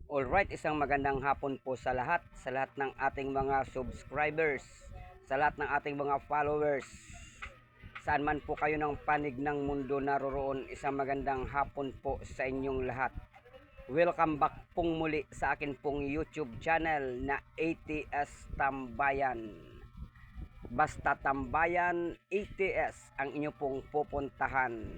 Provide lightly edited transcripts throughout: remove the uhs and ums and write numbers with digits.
Alright, isang magandang hapon po sa lahat ng ating mga subscribers, sa lahat ng ating mga followers. Saan man po kayo ng panig ng mundo naroroon, isang magandang hapon po sa inyong lahat. Welcome back pong muli sa akin pong YouTube channel na ATS Tambayan. Basta Tambayan ATS ang inyo pong pupuntahan.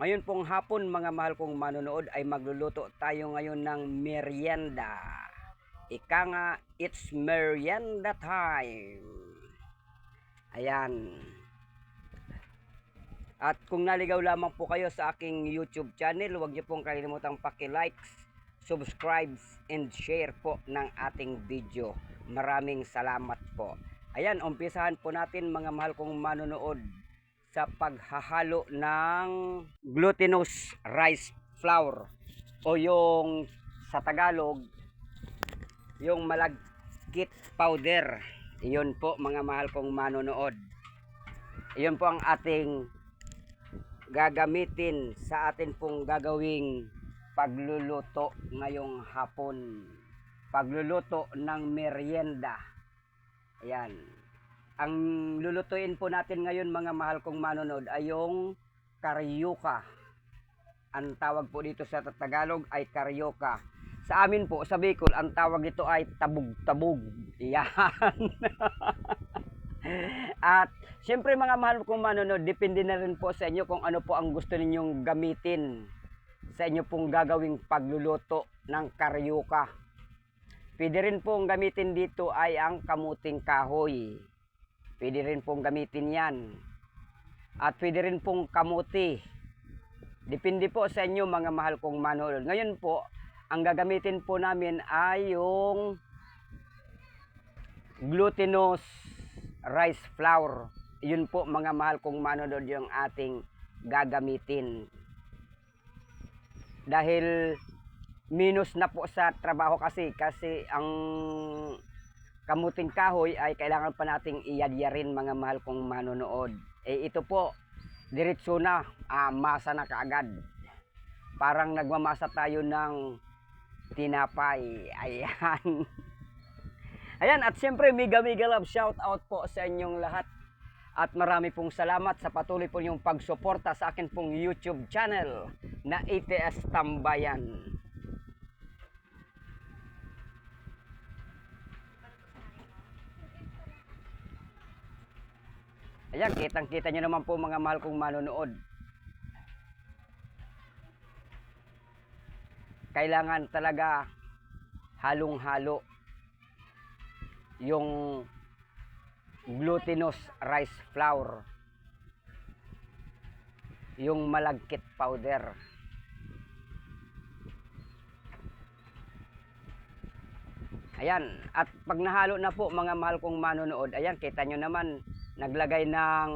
Ngayon pong hapon mga mahal kong manonood ay magluluto tayo ngayon ng merienda. Ika nga, it's merienda time. Ayan. At kung naligaw lamang po kayo sa aking YouTube channel, huwag niyo pong kalimutang paki-likes, subscribe, and share po ng ating video. Maraming salamat po. Ayan, umpisahan po natin mga mahal kong manonood sa paghahalo ng glutinous rice flour o yung sa Tagalog yung malagkit powder. Iyon po mga mahal kong manonood. Iyon po ang ating gagamitin sa atin pong gagawing pagluluto ngayong hapon. Pagluluto ng merienda. Ayan. Ang lulutuin po natin ngayon mga mahal kong manonood ay yung karyuka. Ang tawag po dito sa Tagalog ay karyuka. Sa amin po, sa Bicol, ang tawag dito ay tabug-tabug. Yan. At siyempre mga mahal kong manonood, depende na rin po sa inyo kung ano po ang gusto ninyong gamitin sa inyo pong gagawing pagluluto ng karyuka. Pwede rin pong gamitin dito ay ang kamuting kahoy. Pwede rin pong gamitin yan. At pwede rin pong kamuti. Depende po sa inyo mga mahal kong manonood. Ngayon po, ang gagamitin po namin ay yung glutinous rice flour. Yun po mga mahal kong manonood yung ating gagamitin. Dahil minus na po sa trabaho kasi ang kamuting kahoy ay kailangan pa nating iyadyarin mga mahal kong manonood. Ito po, diretso na, masa na kaagad. Parang nagmamasa tayo ng tinapay. Ayan. Ayan, at siyempre mega love shout out po sa inyong lahat. At marami pong salamat sa patuloy po yung pagsuporta sa akin pong YouTube channel na ATS Tambayan. Ayan, kitang-kita nyo naman po mga mahal kong manonood. Kailangan talaga halong-halo yung glutinous rice flour, yung malagkit powder. Ayan, at pag nahalo na po mga mahal kong manonood, ayan, kita nyo naman, naglagay ng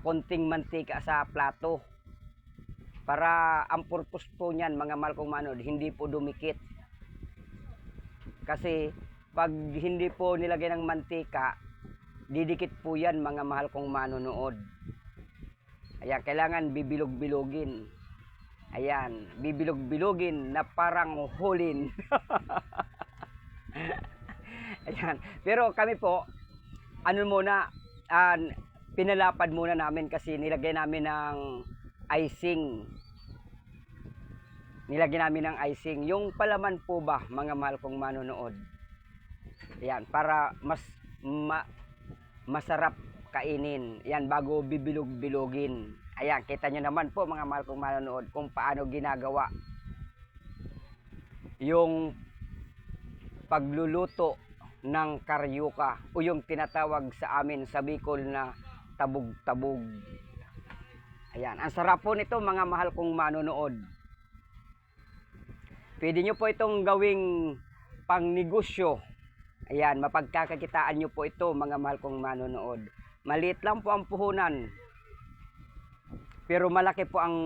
konting mantika sa plato. Para ang purpose po niyan mga mahal kong manonood, hindi po dumikit. Kasi pag hindi po nilagay ng mantika, didikit po yan mga mahal kong manonood. Ayan, kailangan bibilog-bilogin. Ayan, bibilog-bilogin na parang hulin. Ayan, pero kami po, ano muna, pinalapad muna namin kasi nilagay namin ng icing. Nilagyan namin ng icing. Yung palaman po ba, mga mahal kong manonood. Yan, para masarap kainin. Yan, bago bibilog-bilogin. Ayan, kita nyo naman po mga mahal kong manonood kung paano ginagawa yung pagluluto ng karyuka o yung tinatawag sa amin sa Bicol na tabug-tabug. Ayan, ang sarap po nito mga mahal kong manonood. Pwede nyo po itong gawing pangnegosyo. Ayan, mapagkakakitaan nyo po ito mga mahal kong manonood. Maliit lang po ang puhunan. Pero malaki po ang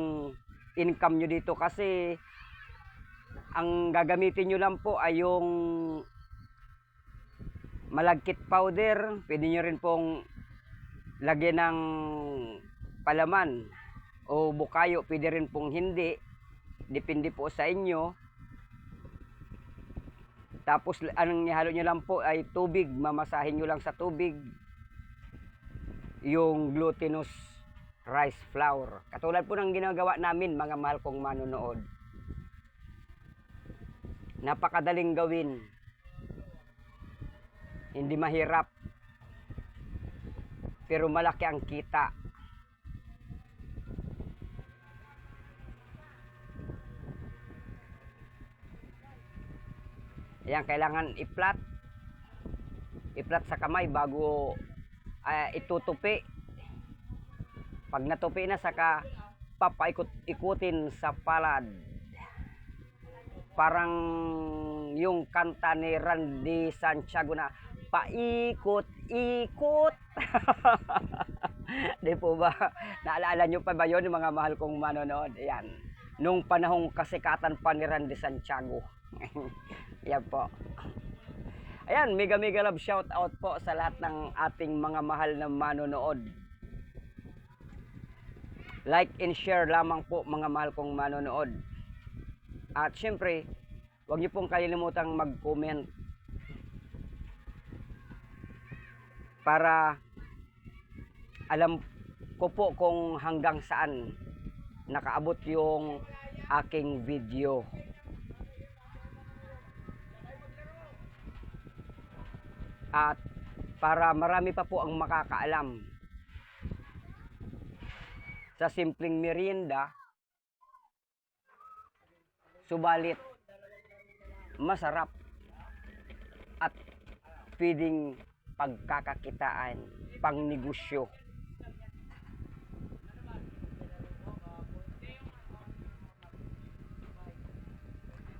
income nyo dito kasi ang gagamitin nyo lang po ay yung malagkit powder. Pwede nyo rin pong lagyan ng palaman o bukayo, pwede rin pong hindi. Depende po sa inyo. Tapos anong ihalo nyo lang po ay tubig, mamasahin nyo lang sa tubig yung glutinous rice flour. Katulad po ng ginagawa namin mga mahal kong manonood. Napakadaling gawin. Hindi mahirap. Pero malaki ang kita. Ayan, kailangan i-flat sa kamay bago itutupi. Pag natupi na, saka papaikot-ikutin sa palad. Parang yung kanta ni Randy Santiago na paikot-ikot. Di po ba? Naalala nyo pa ba yun, mga mahal kong manonood? Ayan. Nung panahong kasikatan pa ni Randy Santiago. Ayan po. Ayan, mega love shout out po sa lahat ng ating mga mahal na manonood. Like and share lamang po mga mahal kong manonood. At syempre, huwag niyo pong kalilimutang mag-comment para alam ko po kung hanggang saan nakaabot yung aking video. At para marami pa po ang makakaalam sa simpleng merienda, subalit masarap at pwedeng pagkakakitaan, pang negosyo.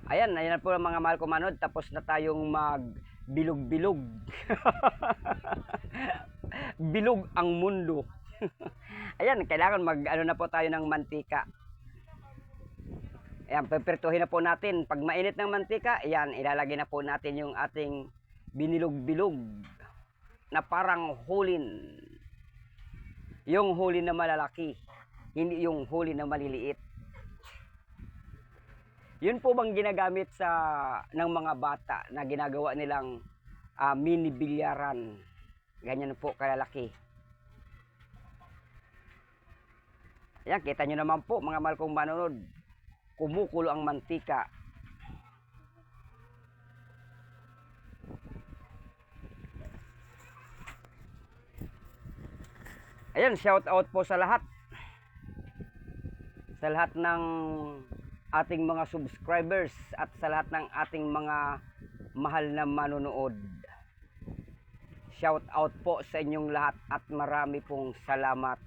Ayan na po ang mga mahal ko manood. Tapos na tayong magbilog-bilog. Bilog ang mundo. Ayan, kailangan ano na po tayo ng mantika. Ayan, pipirtuhin na po natin. Pag mainit ng mantika, ayan, ilalagay na po natin yung ating binilog-bilog na parang hulin. Yung hulin na malalaki, hindi yung hulin na maliliit. Yun po bang ginagamit ng mga bata na ginagawa nilang mini bilyaran. Ganyan po kalalaki. Ayan, kita nyo naman po mga mahal kong manonood. Kumukulo ang mantika. Ayan, shout out po sa lahat. Sa lahat ng ating mga subscribers at sa lahat ng ating mga mahal na manonood. Shout out po sa inyong lahat at marami pong salamat.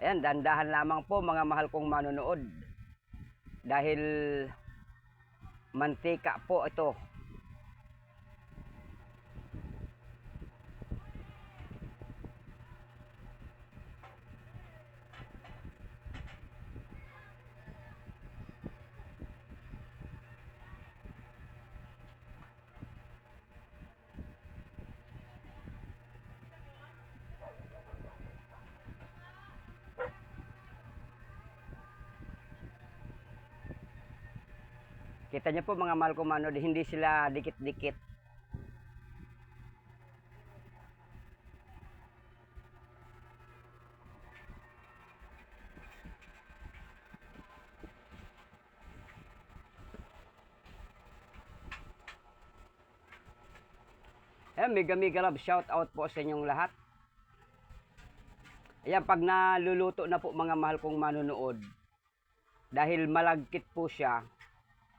Ayan, dandahan lamang po mga mahal kong manonood. Dahil mantika po ito. Kita niyo po mga mahal kong manonood, hindi sila dikit-dikit. Ayan, mega love shout out po sa inyong lahat. Ayan, pag naluluto na po mga mahal kong manonood, dahil malagkit po siya,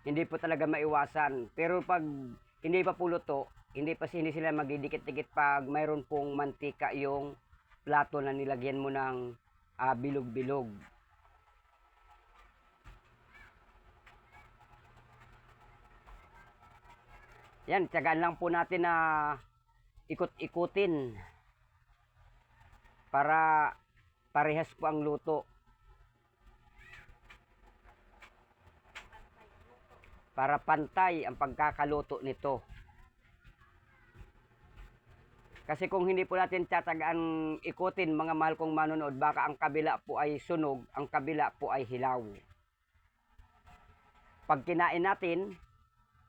hindi po talaga maiwasan. Pero pag hindi pa po luto, hindi sila magdidikit-dikit pag mayroon pong mantika yung plato na nilagyan mo ng bilog-bilog. Yan, tiyagaan lang po natin na ikot-ikutin para parehas po ang luto. Para pantay ang pagkakaluto nito. Kasi kung hindi po natin tatagaan ikutin, mga mahal kong manonood, baka ang kabila po ay sunog, ang kabila po ay hilaw. Pag kinain natin,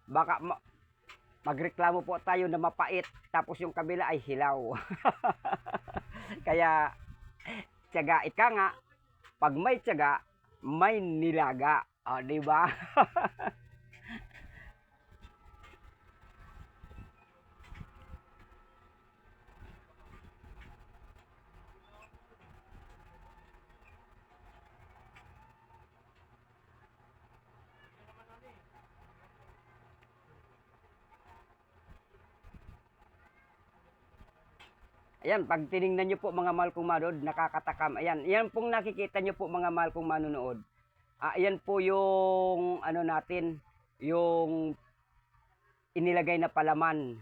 baka magreklamo po tayo na mapait, tapos yung kabila ay hilaw. Kaya, tiyaga ika nga, pag may tiyaga, may nilaga. O, di ba? Ayan, pag tiningnan nyo po mga mahal kong manonood, nakakatakam. Ayan, yan pong nakikita nyo po mga mahal kong manonood. Ayan po yung ano natin, yung inilagay na palaman.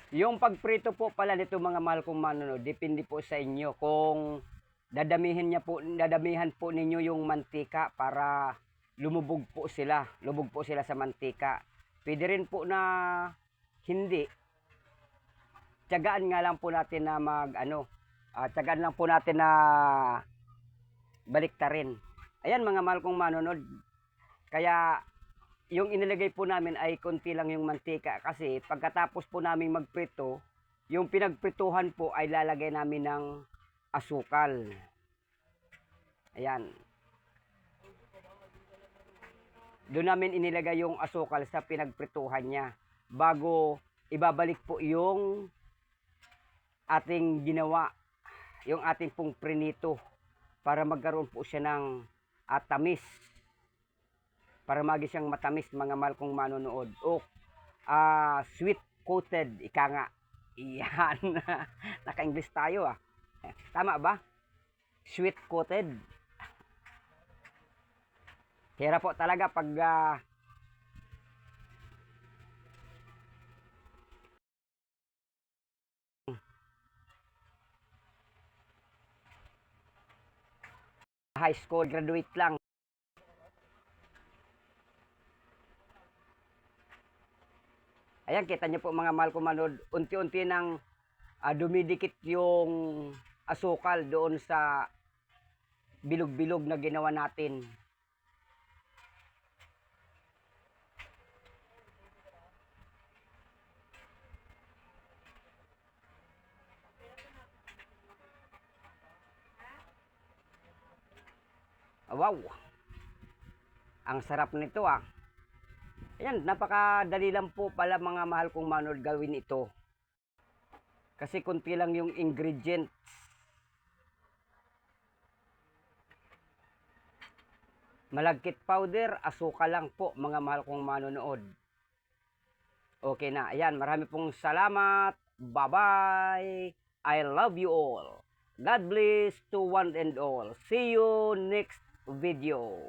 Yung pagprito po pala nito mga mahal kong manonood, depende po sa inyo kung dadamihan po ninyo yung mantika para lumubog po sila sa mantika. Pwede rin po na hindi. Tiyagaan nga lang po natin na tiyagaan lang po natin na baliktarin. Ayan mga mahal kong manonood. Kaya yung inilagay po namin ay konti lang yung mantika kasi pagkatapos po namin magprito, yung pinagprituhan po ay lalagay namin ng asukal. Ayan. Doon namin inilagay yung asukal sa pinagprituhan niya bago ibabalik po yung ating ginawa, yung ating pong prinito para magkaroon po siya ng tamis. Para magi siyang matamis mga mahal kong manonood. O sweet coated, ika nga. Iyan. Naka-English tayo Tama ba? Sweet coated. Kaya po talaga pag high school graduate lang. Ayan, kita niyo po mga mahal kong manonood, unti-unti nang dumidikit yung asukal doon sa bilog-bilog na ginawa natin. Wow! Ang sarap nito Ayan, napakadali lang po pala mga mahal kong manonood gawin ito. Kasi kunti lang yung ingredients. Malagkit powder, asukal lang po mga mahal kong manonood. Okay na, ayan, marami pong salamat. Bye-bye. I love you all. God bless to one and all. See you next video.